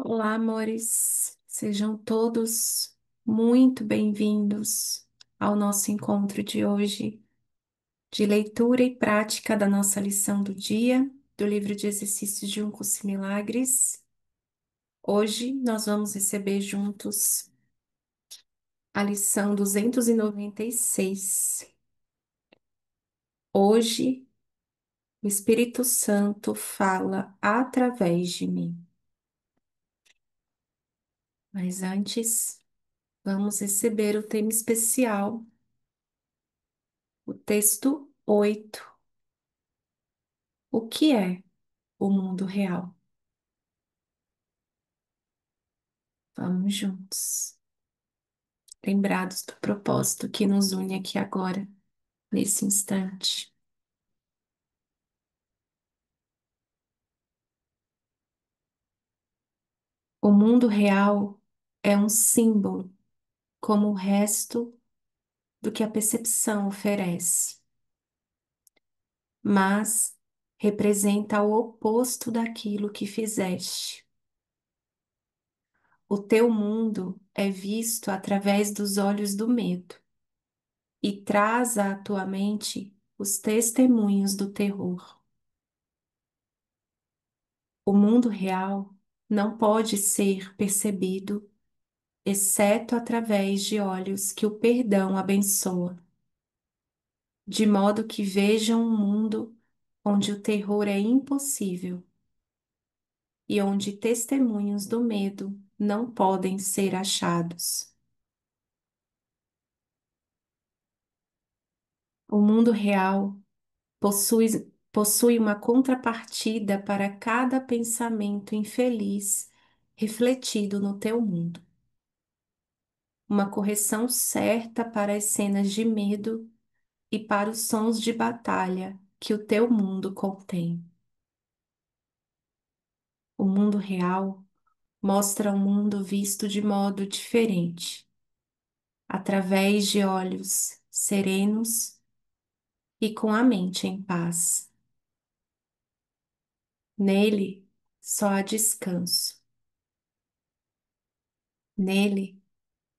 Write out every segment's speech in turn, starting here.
Olá, amores. Sejam todos muito bem-vindos ao nosso encontro de hoje, de leitura e prática da nossa lição do dia, do livro de exercícios de Um Curso em Milagres. Hoje nós vamos receber juntos a lição 296. Hoje, o Espírito Santo fala através de mim. Mas antes, vamos receber o tema especial, o texto 8. O que é o mundo real? Vamos juntos, lembrados do propósito que nos une aqui agora, nesse instante. O mundo real é um símbolo, como o resto do que a percepção oferece, mas representa o oposto daquilo que fizeste. O teu mundo é visto através dos olhos do medo e traz à tua mente os testemunhos do terror. O mundo real não pode ser percebido, exceto através de olhos que o perdão abençoa, de modo que vejam um mundo onde o terror é impossível e onde testemunhos do medo não podem ser achados. O mundo real possui uma contrapartida para cada pensamento infeliz refletido no teu mundo. Uma correção certa para as cenas de medo e para os sons de batalha que o teu mundo contém. O mundo real mostra um mundo visto de modo diferente, através de olhos serenos e com a mente em paz. Nele só há descanso. Nele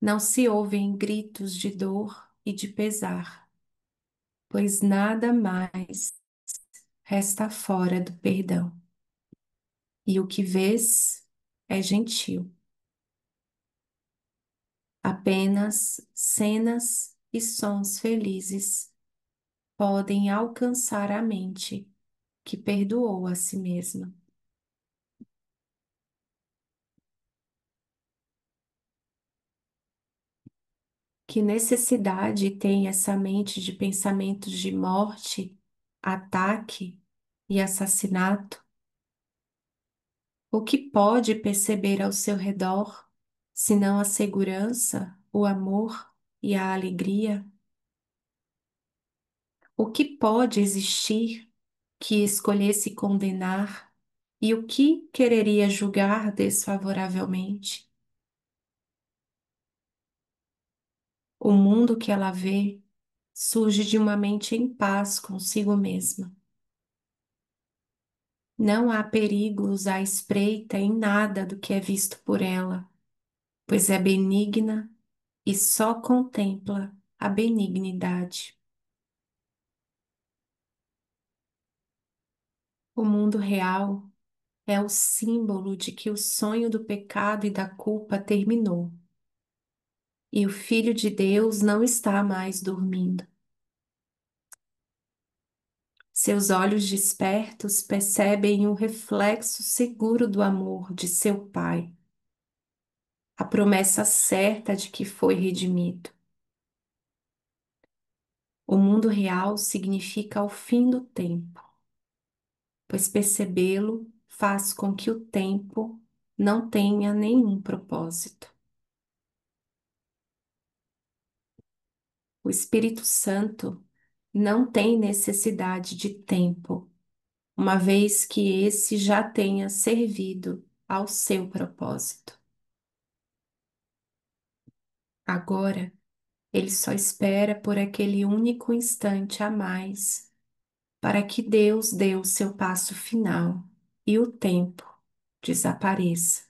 não se ouvem gritos de dor e de pesar, pois nada mais resta fora do perdão. E o que vês é gentil. Apenas cenas e sons felizes podem alcançar a mente que perdoou a si mesma. Que necessidade tem essa mente de pensamentos de morte, ataque e assassinato? O que pode perceber ao seu redor, senão a segurança, o amor e a alegria? O que pode existir que escolhesse condenar e o que quereria julgar desfavoravelmente? O mundo que ela vê surge de uma mente em paz consigo mesma. Não há perigos à espreita em nada do que é visto por ela, pois é benigna e só contempla a benignidade. O mundo real é o símbolo de que o sonho do pecado e da culpa terminou, e o Filho de Deus não está mais dormindo. Seus olhos despertos percebem o reflexo seguro do amor de seu Pai, a promessa certa de que foi redimido. O mundo real significa o fim do tempo, pois percebê-lo faz com que o tempo não tenha nenhum propósito. O Espírito Santo não tem necessidade de tempo, uma vez que esse já tenha servido ao seu propósito. Agora, ele só espera por aquele único instante a mais para que Deus dê o seu passo final e o tempo desapareça.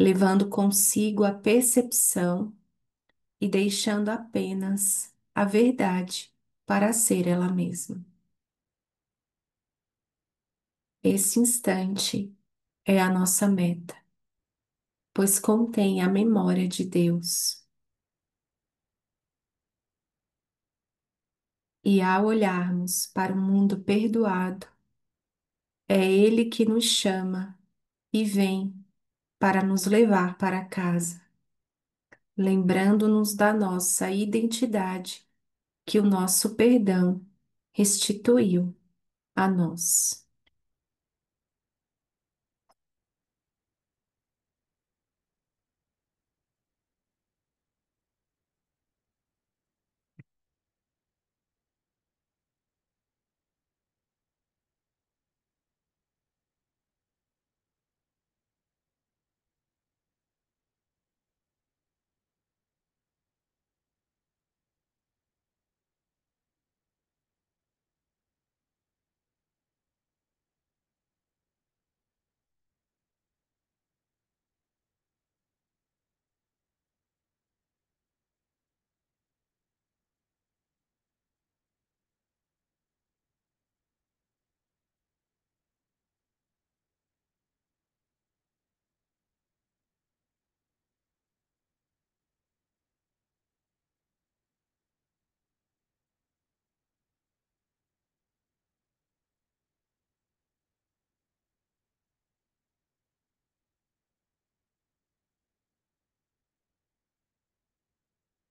levando consigo a percepção e deixando apenas a verdade para ser ela mesma. Esse instante é a nossa meta, pois contém a memória de Deus. E ao olharmos para o mundo perdoado, é Ele que nos chama e vem para nos levar para casa, lembrando-nos da nossa identidade que o nosso perdão restituiu a nós.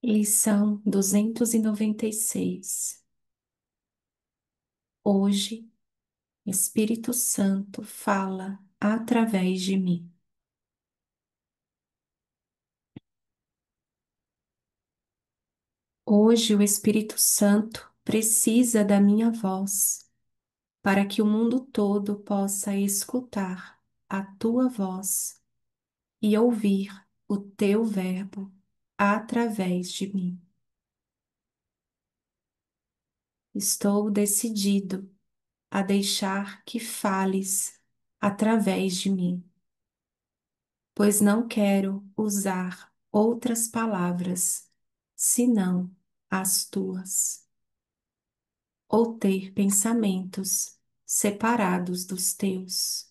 Lição 296. Hoje, Espírito Santo fala através de mim. Hoje, o Espírito Santo precisa da minha voz para que o mundo todo possa escutar a tua voz e ouvir o teu verbo através de mim. Estou decidido a deixar que fales através de mim, pois não quero usar outras palavras senão as tuas, ou ter pensamentos separados dos teus,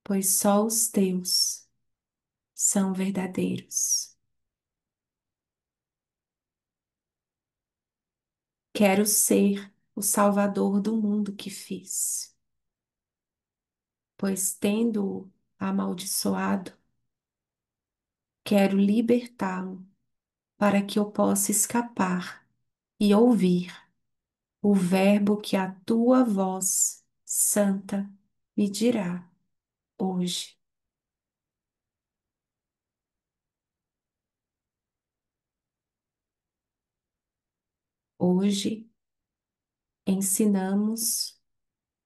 pois só os teus são verdadeiros. Quero ser o Salvador do mundo que fiz, pois tendo-o amaldiçoado, quero libertá-lo para que eu possa escapar e ouvir o verbo que a tua voz santa me dirá hoje. Hoje ensinamos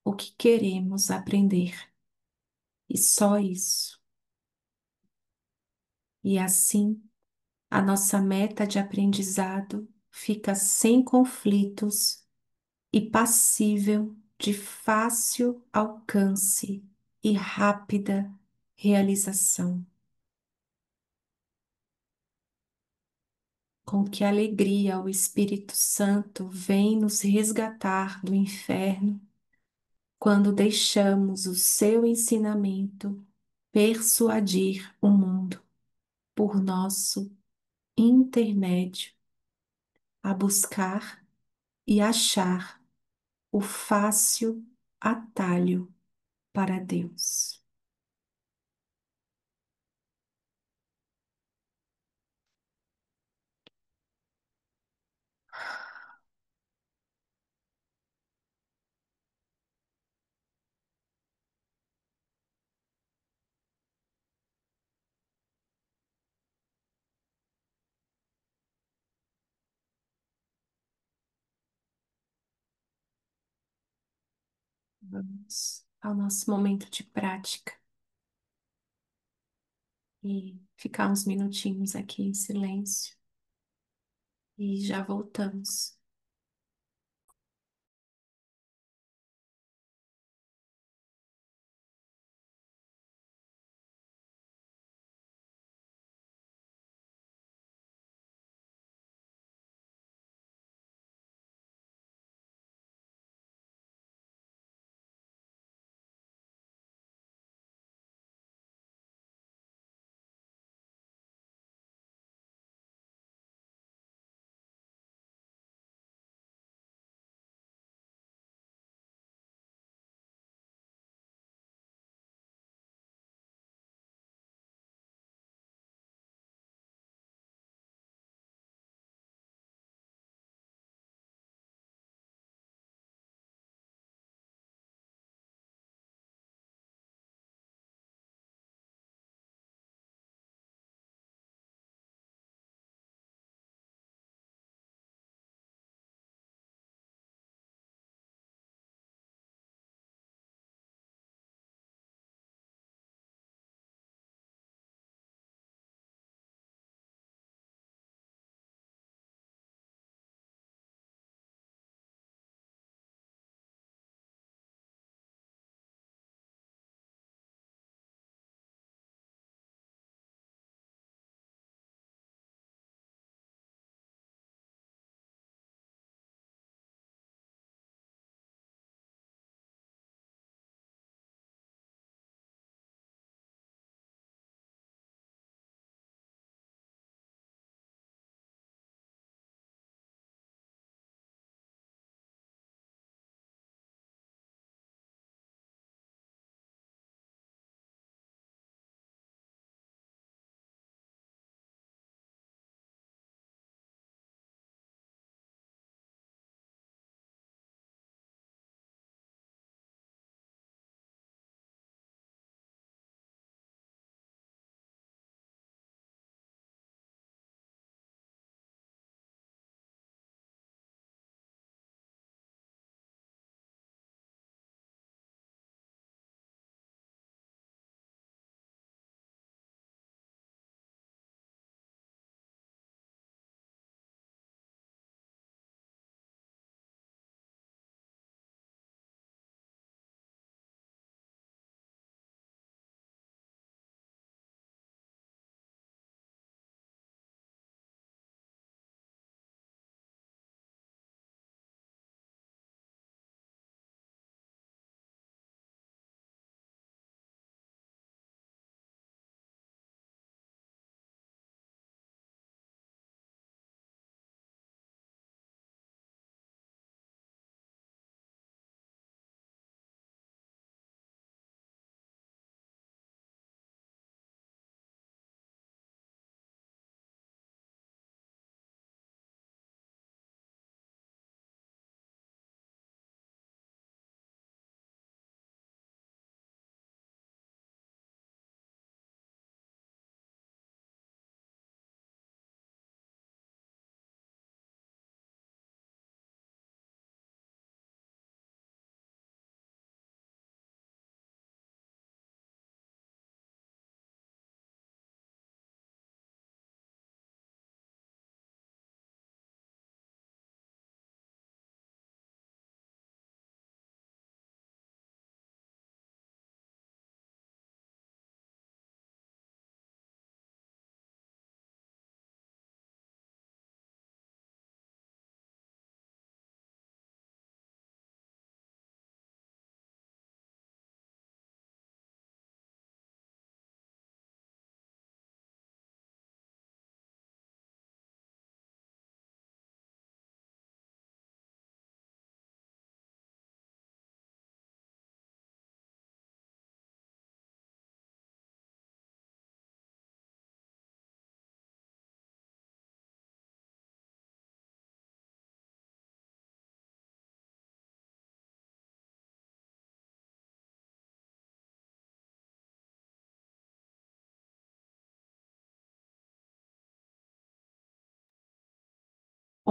o que queremos aprender e só isso. E assim a nossa meta de aprendizado fica sem conflitos e passível de fácil alcance e rápida realização. Com que alegria o Espírito Santo vem nos resgatar do inferno quando deixamos o seu ensinamento persuadir o mundo por nosso intermédio a buscar e achar o fácil atalho para Deus. Vamos ao nosso momento de prática e ficar uns minutinhos aqui em silêncio e já voltamos.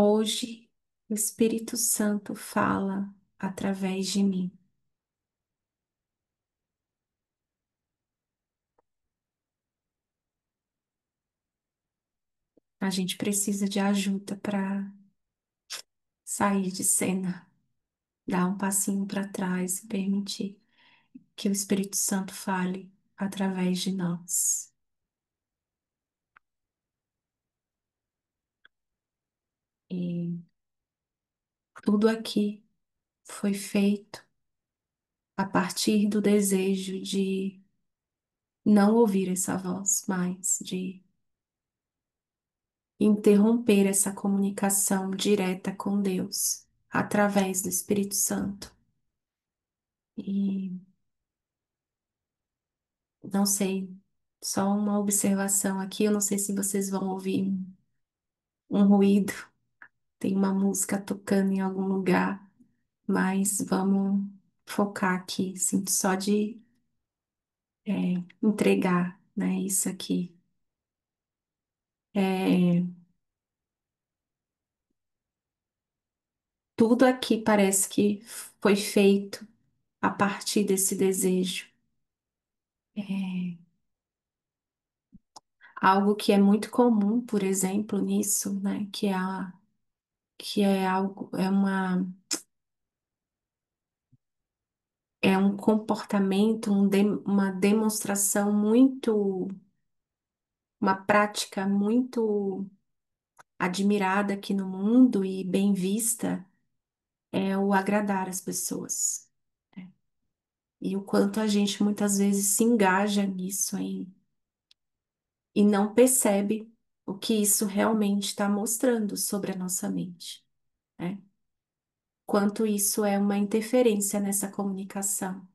Hoje, o Espírito Santo fala através de mim. A gente precisa de ajuda para sair de cena, dar um passinho para trás e permitir que o Espírito Santo fale através de nós. E tudo aqui foi feito a partir do desejo de não ouvir essa voz mais, de interromper essa comunicação direta com Deus através do Espírito Santo. E não sei, só uma observação aqui, eu não sei se vocês vão ouvir um ruído, tem uma música tocando em algum lugar, mas vamos focar aqui, sinto só de entregar, né, isso aqui. É, tudo aqui parece que foi feito a partir desse desejo. É, algo que é muito comum, por exemplo, nisso, né, que é algo, é um comportamento, uma demonstração muito, uma prática muito admirada aqui no mundo e bem vista, é o agradar as pessoas, né? E o quanto a gente muitas vezes se engaja nisso aí e não percebe o que isso realmente está mostrando sobre a nossa mente, né? Quanto isso é uma interferência nessa comunicação.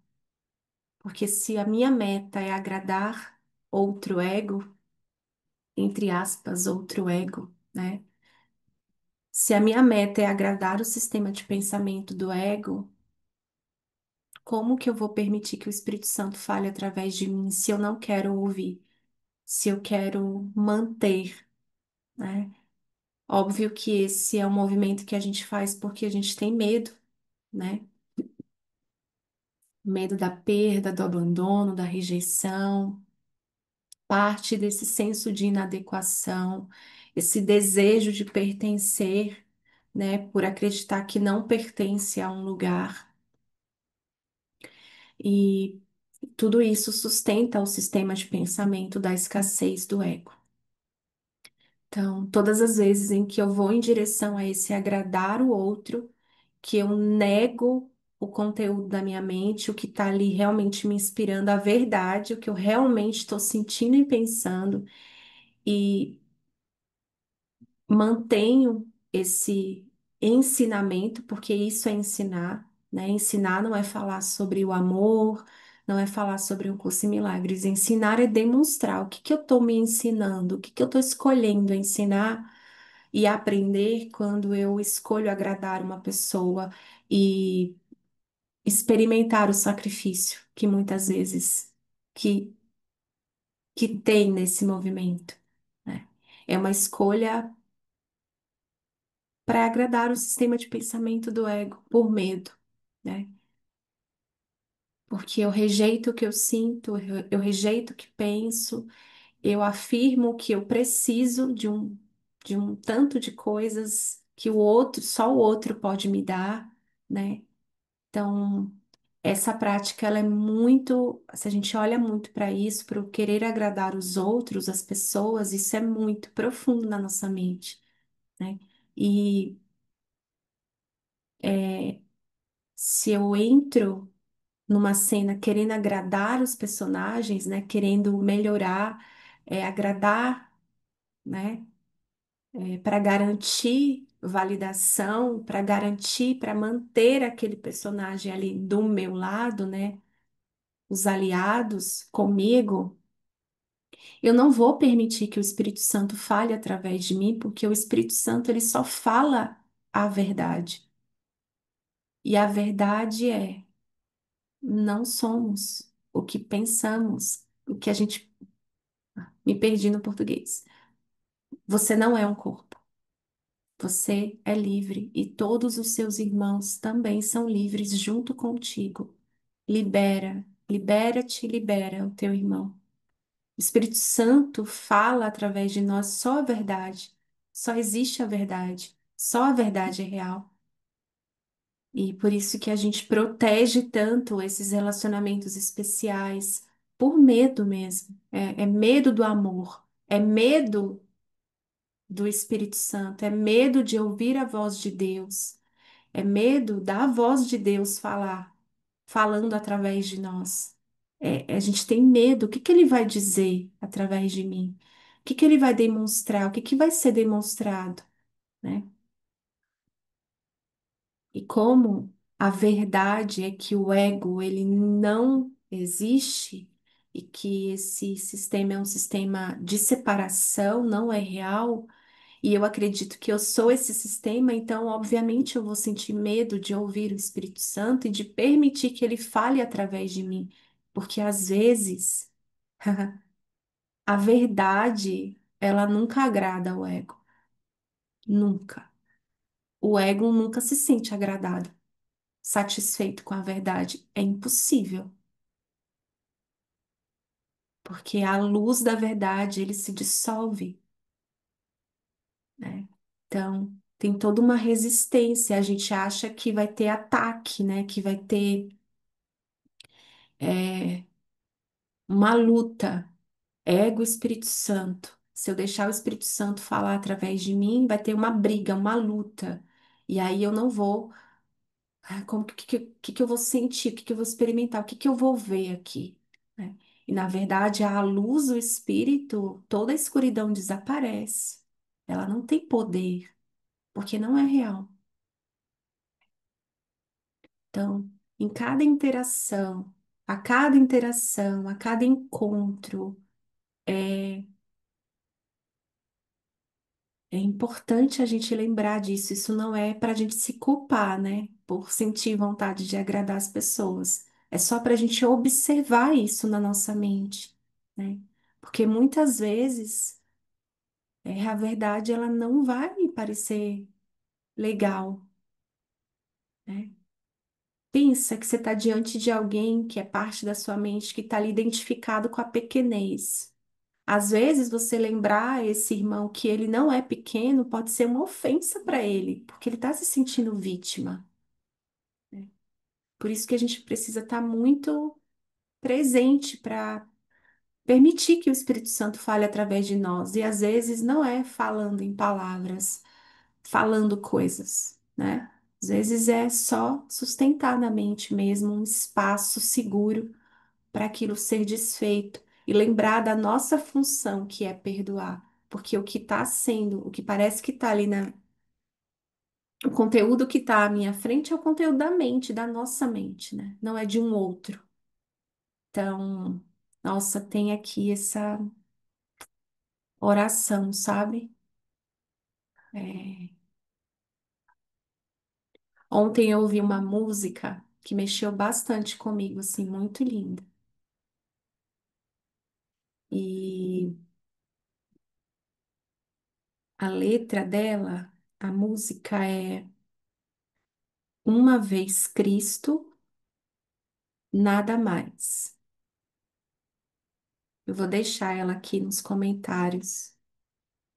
Porque se a minha meta é agradar outro ego, entre aspas, outro ego, né? Se a minha meta é agradar o sistema de pensamento do ego, como que eu vou permitir que o Espírito Santo fale através de mim se eu não quero ouvir, se eu quero manter, né? Óbvio que esse é um movimento que a gente faz porque a gente tem medo, né? Medo da perda, do abandono, da rejeição, parte desse senso de inadequação, esse desejo de pertencer, né? Por acreditar que não pertence a um lugar. E tudo isso sustenta o sistema de pensamento da escassez do ego. Então, todas as vezes em que eu vou em direção a esse agradar o outro, que eu nego o conteúdo da minha mente, o que está ali realmente me inspirando, a verdade, o que eu realmente estou sentindo e pensando, e mantenho esse ensinamento, porque isso é ensinar, né? Ensinar não é falar sobre o amor, não é falar sobre um curso em milagres. Ensinar é demonstrar o que que eu estou me ensinando, o que que eu estou escolhendo ensinar e aprender quando eu escolho agradar uma pessoa e experimentar o sacrifício que muitas vezes que, que tem nesse movimento, né? É uma escolha para agradar o sistema de pensamento do ego por medo, né? Porque eu rejeito o que eu sinto, eu rejeito o que penso, eu afirmo que eu preciso de um tanto de coisas que o outro, só o outro pode me dar, né? Então, essa prática, ela é muito, se a gente olha muito para isso, para o querer agradar os outros, as pessoas, isso é muito profundo na nossa mente, né? E se eu entro numa cena querendo agradar os personagens, né? Querendo melhorar, agradar, né? Para garantir validação, para garantir, para manter aquele personagem ali do meu lado, né? Os aliados comigo, eu não vou permitir que o Espírito Santo fale através de mim, porque o Espírito Santo ele só fala a verdade. E a verdade é, não somos o que pensamos, o que a gente me perdi no português. Você não é um corpo. Você é livre e todos os seus irmãos também são livres junto contigo. Libera, libera-te, libera o teu irmão. O Espírito Santo fala através de nós só a verdade. Só existe a verdade. Só a verdade é real. E por isso que a gente protege tanto esses relacionamentos especiais, por medo mesmo. É medo do amor, é medo do Espírito Santo, é medo de ouvir a voz de Deus, é medo da voz de Deus falar, falando através de nós. A gente tem medo, o que que ele vai dizer através de mim? O que que ele vai demonstrar? O que que vai ser demonstrado, né? E como a verdade é que o ego, ele não existe e que esse sistema é um sistema de separação, não é real, e eu acredito que eu sou esse sistema, então, obviamente, eu vou sentir medo de ouvir o Espírito Santo e de permitir que ele fale através de mim, porque às vezes a verdade, ela nunca agrada ao ego, nunca. O ego nunca se sente agradado, satisfeito com a verdade. É impossível, porque a luz da verdade, ele se dissolve, né? Então, tem toda uma resistência. A gente acha que vai ter ataque, né? Que vai ter é, uma luta, ego e Espírito Santo. Se eu deixar o Espírito Santo falar através de mim, vai ter uma briga, uma luta. E aí eu não vou. Como que eu vou sentir? O que eu vou experimentar? O que eu vou ver aqui? Né? E na verdade, a luz do Espírito, toda a escuridão desaparece. Ela não tem poder, porque não é real. Então, em cada interação, a cada encontro, é, é importante a gente lembrar disso. Isso não é para a gente se culpar, né? Por sentir vontade de agradar as pessoas. É só para a gente observar isso na nossa mente, né? Porque muitas vezes a verdade ela não vai parecer legal, né? Pensa que você está diante de alguém que é parte da sua mente que está ali identificado com a pequenez. Às vezes, você lembrar esse irmão que ele não é pequeno pode ser uma ofensa para ele, porque ele está se sentindo vítima, né? Por isso que a gente precisa estar muito presente para permitir que o Espírito Santo fale através de nós. E às vezes não é falando em palavras, falando coisas, né? Às vezes é só sustentar na mente mesmo um espaço seguro para aquilo ser desfeito e lembrar da nossa função, que é perdoar. Porque o que está sendo, o que parece que está ali o conteúdo que está à minha frente é o conteúdo da mente, da nossa mente, né? Não é de um outro. Então, nossa, tem aqui essa oração, sabe? É, Ontem eu ouvi uma música que mexeu bastante comigo, assim, muito linda. E a letra dela, a música é Uma vez Cristo, nada mais. Eu vou deixar ela aqui nos comentários.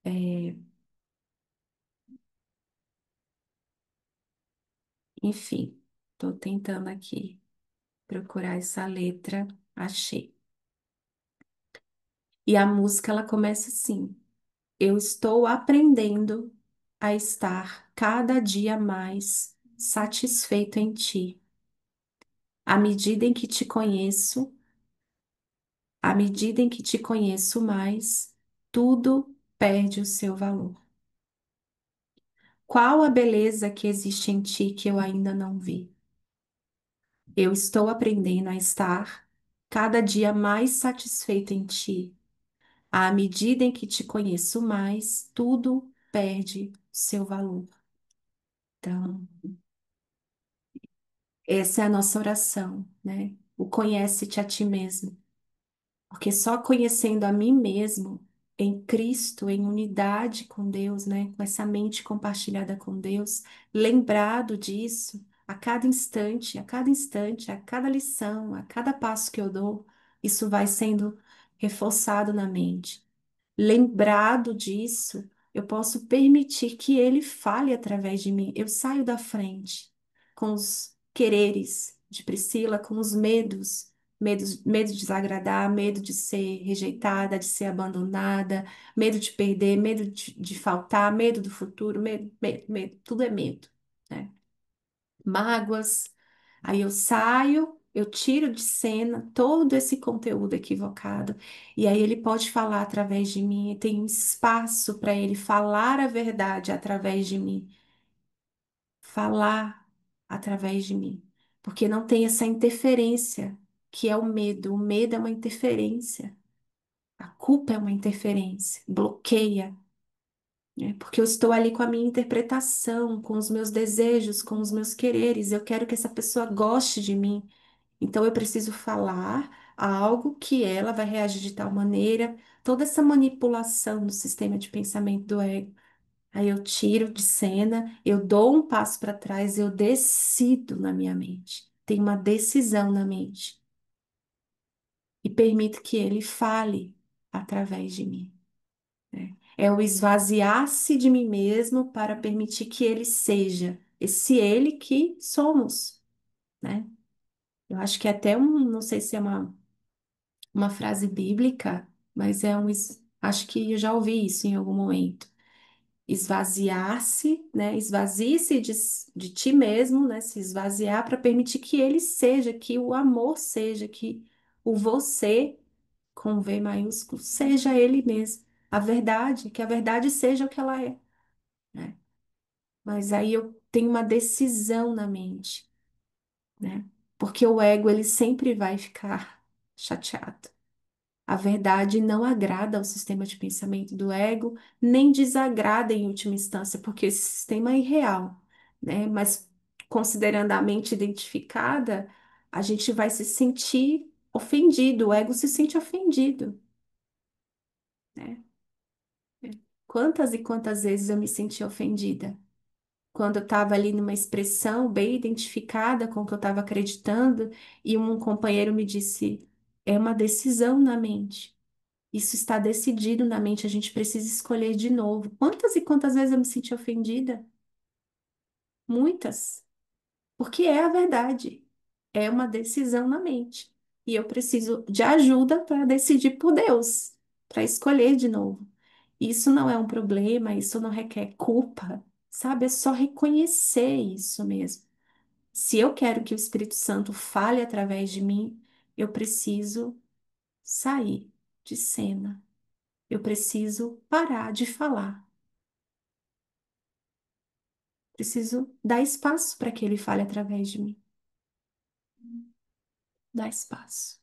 É, enfim, estou tentando aqui procurar essa letra. Achei. E a música ela começa assim: Eu estou aprendendo a estar cada dia mais satisfeito em ti. À medida em que te conheço, à medida em que te conheço mais, tudo perde o seu valor. Qual a beleza que existe em ti que eu ainda não vi? Eu estou aprendendo a estar cada dia mais satisfeito em ti. À medida em que te conheço mais, tudo perde seu valor. Então, essa é a nossa oração, né? O conhece-te a ti mesmo. Porque só conhecendo a mim mesmo em Cristo, em unidade com Deus, né? Com essa mente compartilhada com Deus, lembrado disso a cada instante, a cada lição, a cada passo que eu dou, isso vai sendo reforçado na mente. Lembrado disso, eu posso permitir que ele fale através de mim. Eu saio da frente com os quereres de Priscila, com os medos, medo de desagradar, medo de ser rejeitada, de ser abandonada, medo de perder, medo de faltar, medo do futuro, medo, tudo é medo, né? Mágoas. Aí eu saio, eu tiro de cena todo esse conteúdo equivocado, e aí ele pode falar através de mim, e tem um espaço para ele falar a verdade através de mim, falar através de mim, porque não tem essa interferência que é o medo. O medo é uma interferência, a culpa é uma interferência, bloqueia, né? Porque eu estou ali com a minha interpretação, com os meus desejos, com os meus quereres, eu quero que essa pessoa goste de mim. Então eu preciso falar algo que ela vai reagir de tal maneira, toda essa manipulação do sistema de pensamento do ego. Aí eu tiro de cena, eu dou um passo para trás, eu decido na minha mente. Tem uma decisão na mente e permito que ele fale através de mim, né? É o esvaziar-se de mim mesmo para permitir que ele seja esse ele que somos, né? Eu acho que é até não sei se é uma frase bíblica, mas acho que eu já ouvi isso em algum momento. Esvaziar-se, né? Esvazie-se de ti mesmo, né? Se esvaziar para permitir que ele seja, que o amor seja, que o você, com V maiúsculo, seja ele mesmo. A verdade, que a verdade seja o que ela é, né? Mas aí eu tenho uma decisão na mente, né? Porque o ego, ele sempre vai ficar chateado. A verdade não agrada ao sistema de pensamento do ego, nem desagrada em última instância, porque esse sistema é irreal, né? Mas considerando a mente identificada, a gente vai se sentir ofendido, o ego se sente ofendido, né? Quantas e quantas vezes eu me senti ofendida? Quando eu estava ali numa expressão bem identificada com o que eu estava acreditando, e um companheiro me disse: é uma decisão na mente. Isso está decidido na mente, a gente precisa escolher de novo. Quantas e quantas vezes eu me senti ofendida? Muitas, porque é a verdade. É uma decisão na mente. E eu preciso de ajuda para decidir por Deus, para escolher de novo. Isso não é um problema, isso não requer culpa, sabe? É só reconhecer isso mesmo. Se eu quero que o Espírito Santo fale através de mim, eu preciso sair de cena. Eu preciso parar de falar. Preciso dar espaço para que ele fale através de mim. Dar espaço.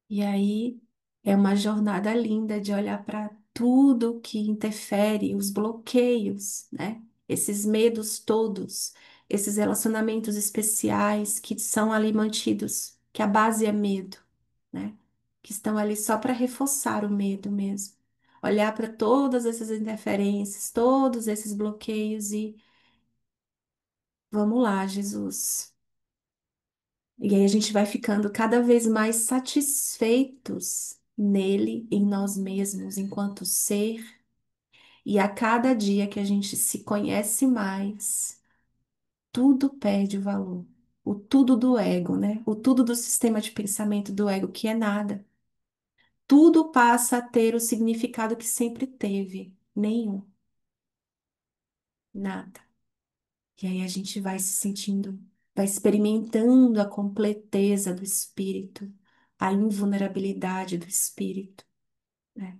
E aí é uma jornada linda de olhar para tudo que interfere, os bloqueios, né? Esses medos todos, esses relacionamentos especiais que são ali mantidos, que a base é medo, né? Que estão ali só para reforçar o medo mesmo. Olhar para todas essas interferências, todos esses bloqueios e vamos lá, Jesus. E aí a gente vai ficando cada vez mais satisfeitos nele, em nós mesmos, enquanto ser. E a cada dia que a gente se conhece mais, tudo perde valor. O tudo do ego, né? O tudo do sistema de pensamento do ego, que é nada. Tudo passa a ter o significado que sempre teve. Nenhum, nada. E aí a gente vai se sentindo, vai experimentando a completeza do espírito, a invulnerabilidade do espírito, né?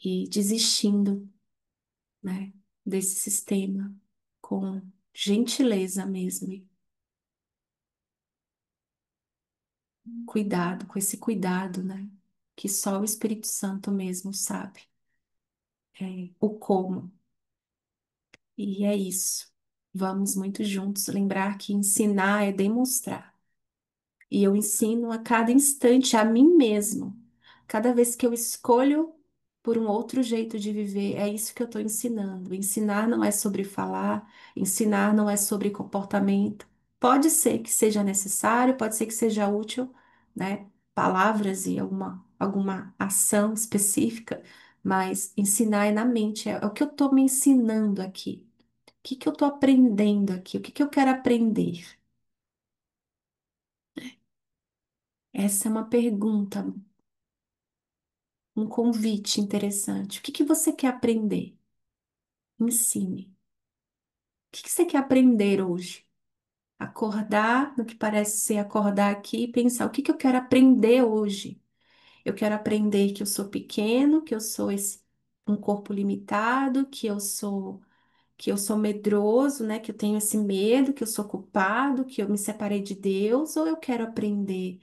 E desistindo, né, desse sistema com gentileza mesmo, e cuidado, com esse cuidado, né? Que só o Espírito Santo mesmo sabe, o como. E é isso. Vamos muito juntos lembrar que ensinar é demonstrar. E eu ensino a cada instante a mim mesmo. Cada vez que eu escolho por um outro jeito de viver, é isso que eu estou ensinando. Ensinar não é sobre falar, ensinar não é sobre comportamento. Pode ser que seja necessário, pode ser que seja útil, né? Palavras e alguma ação específica, mas ensinar é na mente, é o que eu estou me ensinando aqui. O que que eu estou aprendendo aqui? O que que eu quero aprender? Essa é uma pergunta, um convite interessante. O que que você quer aprender? Ensine. O que que você quer aprender hoje? Acordar no que parece ser acordar aqui e pensar o que que eu quero aprender hoje? Eu quero aprender que eu sou pequeno, que eu sou um corpo limitado, que eu sou medroso, né? Que eu tenho esse medo, que eu sou culpado, que eu me separei de Deus, ou eu quero aprender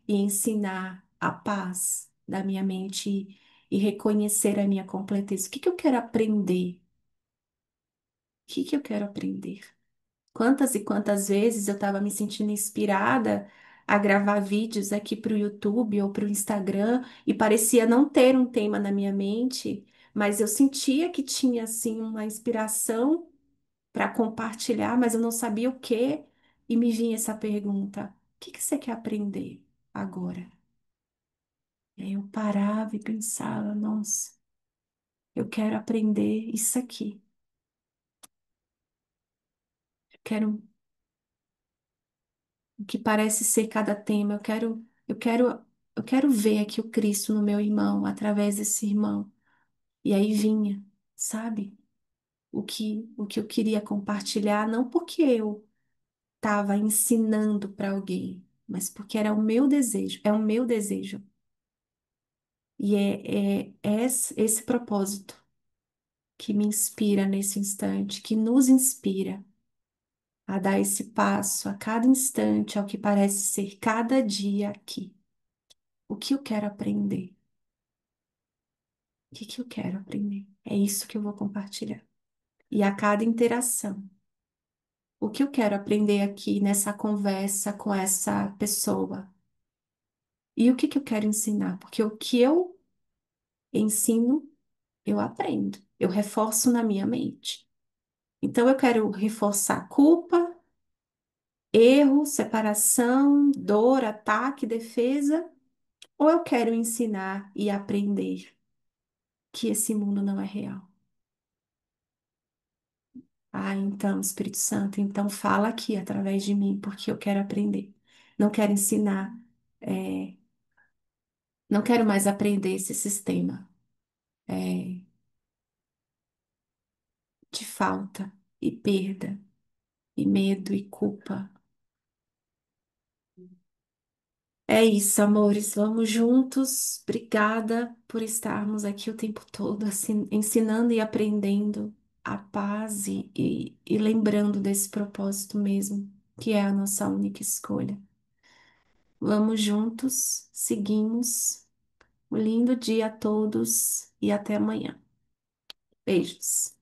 e ensinar a paz da minha mente e reconhecer a minha completeza? O que que eu quero aprender? O que que eu quero aprender? Quantas e quantas vezes eu estava me sentindo inspirada a gravar vídeos aqui para o YouTube ou para o Instagram e parecia não ter um tema na minha mente, mas eu sentia que tinha assim uma inspiração para compartilhar, mas eu não sabia o quê, e me vinha essa pergunta: o que que você quer aprender agora? E aí eu parava e pensava: nossa, eu quero aprender isso aqui. Eu quero o que parece ser cada tema. Eu quero ver aqui o Cristo no meu irmão, através desse irmão. E aí vinha, sabe? O que eu queria compartilhar, não porque eu estava ensinando para alguém, mas porque era o meu desejo, é o meu desejo. E é esse propósito que me inspira nesse instante, que nos inspira a dar esse passo a cada instante, ao que parece ser cada dia aqui. O que eu quero aprender? O que que eu quero aprender? É isso que eu vou compartilhar. E a cada interação, o que eu quero aprender aqui nessa conversa com essa pessoa? E o que que eu quero ensinar? Porque o que eu ensino, eu aprendo, eu reforço na minha mente. Então eu quero reforçar culpa, erro, separação, dor, ataque, defesa, ou eu quero ensinar e aprender que esse mundo não é real? Ah, então, Espírito Santo, então fala aqui através de mim, porque eu quero aprender. Não quero ensinar, é, não quero mais aprender esse sistema, é, de falta e perda e medo e culpa. É isso, amores, vamos juntos. Obrigada por estarmos aqui o tempo todo, assim, ensinando e aprendendo a paz e lembrando desse propósito mesmo, que é a nossa única escolha. Vamos juntos, seguimos. Um lindo dia a todos e até amanhã. Beijos.